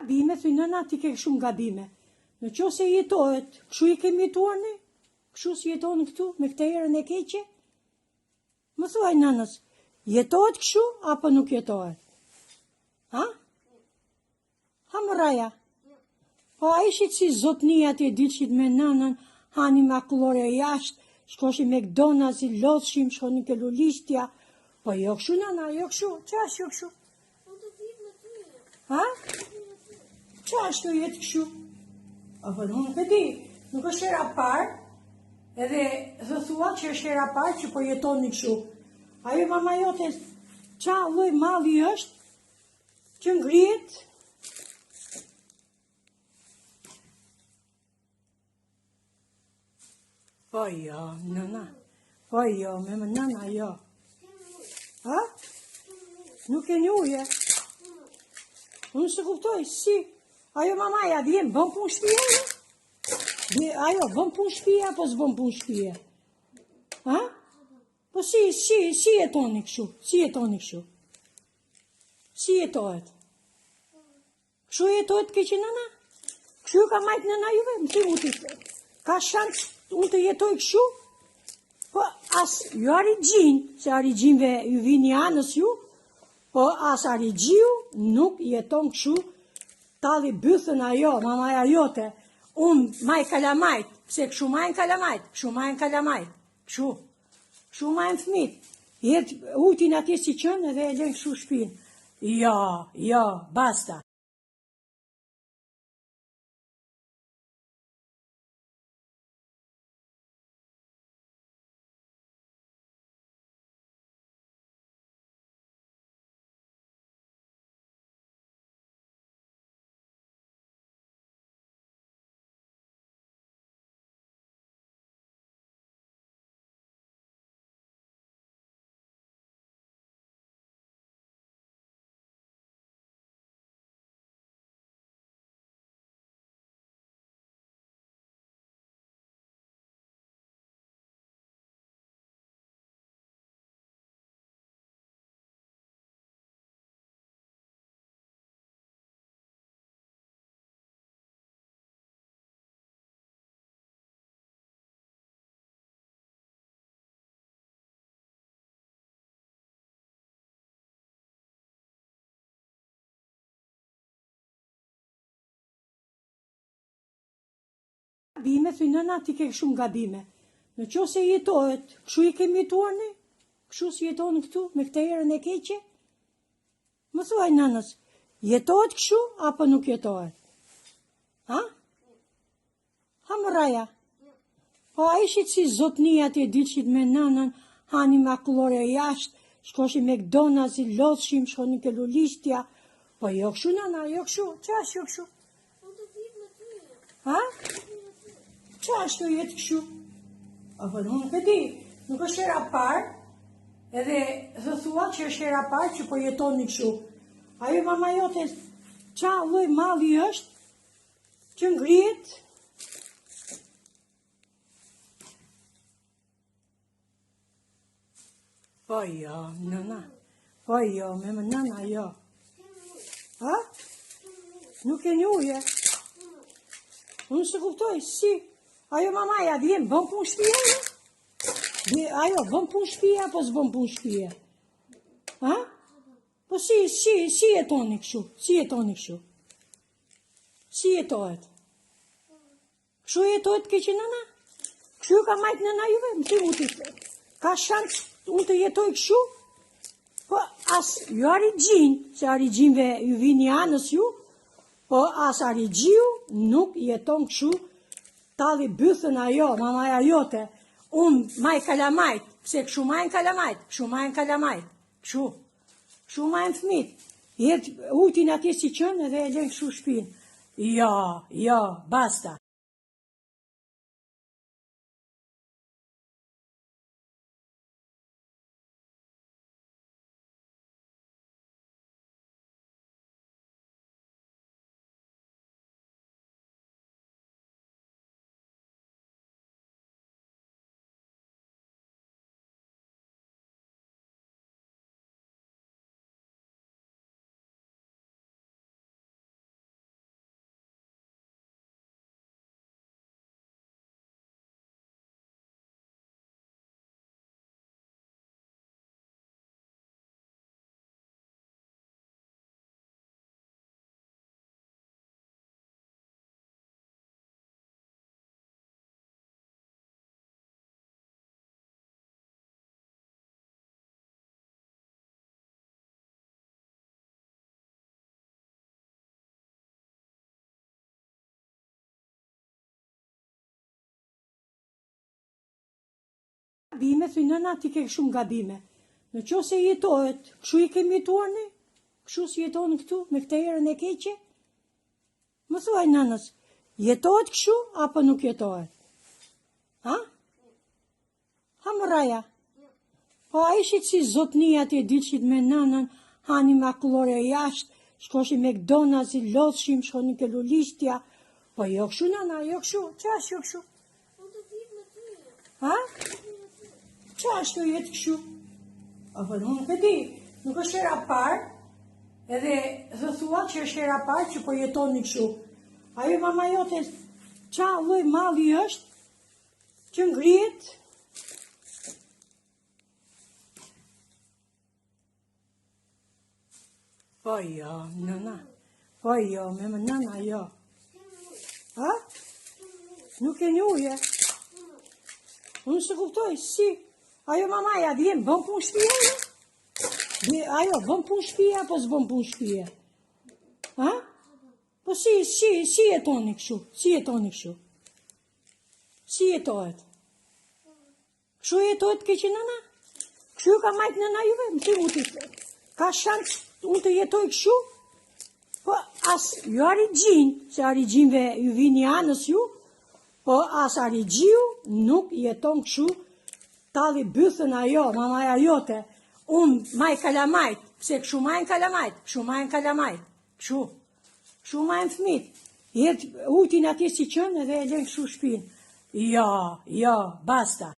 Gabime, thuj nëna, ti ke shumë gabime. Në qo se jetohet, këshu i kemi jetuar ne? Këshu si jetohen këtu, me këte erën e keqe? Më thuaj nënës, jetohet këshu, apo nuk jetohet? Ha? Ha më raja? Po a ishit si zotnia të ditëshit me nënën, hani makullore jashtë, shkoshi me McDonald's, i lodhshim, shkoni ke lulistja. Po jo këshu nëna, jo këshu, që ashtë jo këshu? Ha? Që ashtë jo jetë këshu? Apo nuk e di, nuk është era parë, edhe dhe thua që është era parë që po jetoni këshu. Ajo mama jote, qa lloj malli është, që ngrihet, po jo, nëna, po jo, me më nëna, jo. Ha? Nuk e një uje. Unë se kuptoj, si, ajo mamaja vjen, bën punë shtëpia, ajo, bën punë shtëpia, apo s'bën punë shtëpia? Ha? Po si jetoni këshu, si jetoni këshu? Si jetohet? Këshu jetohet keqe nëna? Këshu ka majtë nëna juve, më të mutit. Ka shansë unë të jetoj këshu? Po as, ju arigjin, se arigjinve ju vini anës ju, po as arigjiu nuk jeton këshu, tali bythën ajo, mamaja jote, unë maj kalamajt, pse këshu majnë kalamajt, këshu majnë kalamajt, këshu majnë fmit, jetë utin atje si qënë edhe e len këshu shpinë. Jo, basta. Gabime, thuj nëna, ti ke shumë gabime. Në qo se jetohet, këshu i kemi jetuar ne? Këshu si jetohen këtu, me këte erën e keqe? Më thuaj nënës, jetohet këshu, apo nuk jetohet? Ha? Ha më raja? Po a ishit si zotnia të ditëshit me nënën, hani makullore jashtë, shkoshi me McDonald's, i lodhshim, shkoni ke lulistja. Po jo këshu nëna, jo këshu, që ashtë jo këshu? Ha? Që ashtë jo jetë këshu? Apo nuk e di, nuk është era parë, edhe dhe thua që është era parë që po jetoni këshu. Ajo mama jote, qa lloj malli është, që ngrihet, po jo, nëna, po jo, me më nëna, jo. Ha? Nuk e një uje. Unë se kuptoj, si, ajo mamaja vjen, bën punë shtëpia, ajo, bën punë shtëpia, apo s'bën punë shtëpia? Ha? Po si jetoni këshu, si jetoni këshu? Si jetohet? Këshu jetohet keqe nëna? Këshu ka majtë nëna juve, më të mutit. Ka shansë unë të jetoj këshu? Po as, ju arigjin, se arigjinve ju vini anës ju, po as arigjiu nuk jeton këshu, tali bythën ajo, mamaja jote, unë maj kalamajt, pse këshu majnë kalamajt, këshu majnë fmit, jetë utin atje si qënë edhe e len këshu shpinë. Jo, basta. gabime, thuj nëna ti ke shumë gabime. Në qo se jetohet, këshu i kemi jetuar ne? Këshu si jetohen këtu, me këtë erën e keqe? Më thuaj nënës, jetohet këshu, apo nuk jetohet? Ha? Ha më raja? Po a ishit si zotnia ti e dilëshit me nënën, hani makullore jashtë, shkoshi me McDonald's, lodhshim, shkoni ke lulistja. Po jo këshu nëna, jo këshu, qa është jo këshu? Ha? Qa është jo jetë këshu? Apo nuk e di, nuk është era parë, edhe dhe thua që është era parë që po jetoni këshu. Ajo mama jote, qa lloj malli është, që ngrihet? Po jo, nëna, po jo, me më nëna, jo. Ha? Nuk e një uje? Unë se kuptoj, si? Ajo mamaja vjen, bën punë shtëpia? Ajo, bën punë shtëpia, apo s'bën punë shtëpia? Ha? Po si jetoni kështu? Si jetoni kështu? Si jetohet? Kështu jetohet keqe nëna? Kështu ka majtë nëna juve? Më ti muti. Ka shansë unë të jetoj kështu? Po as jo arigjin, se arigjinve ju vini anës ju, po as arigjiu nuk jeton kështu, talli bythën ajo, mamaja jote, unë maj kalamajt, pse kështu majnë kalamajt, kështu majnë kalamajt, kështu majnë fmit, jetë ujtin atje si qënë edhe e len kështu shpinë. Jo, basta.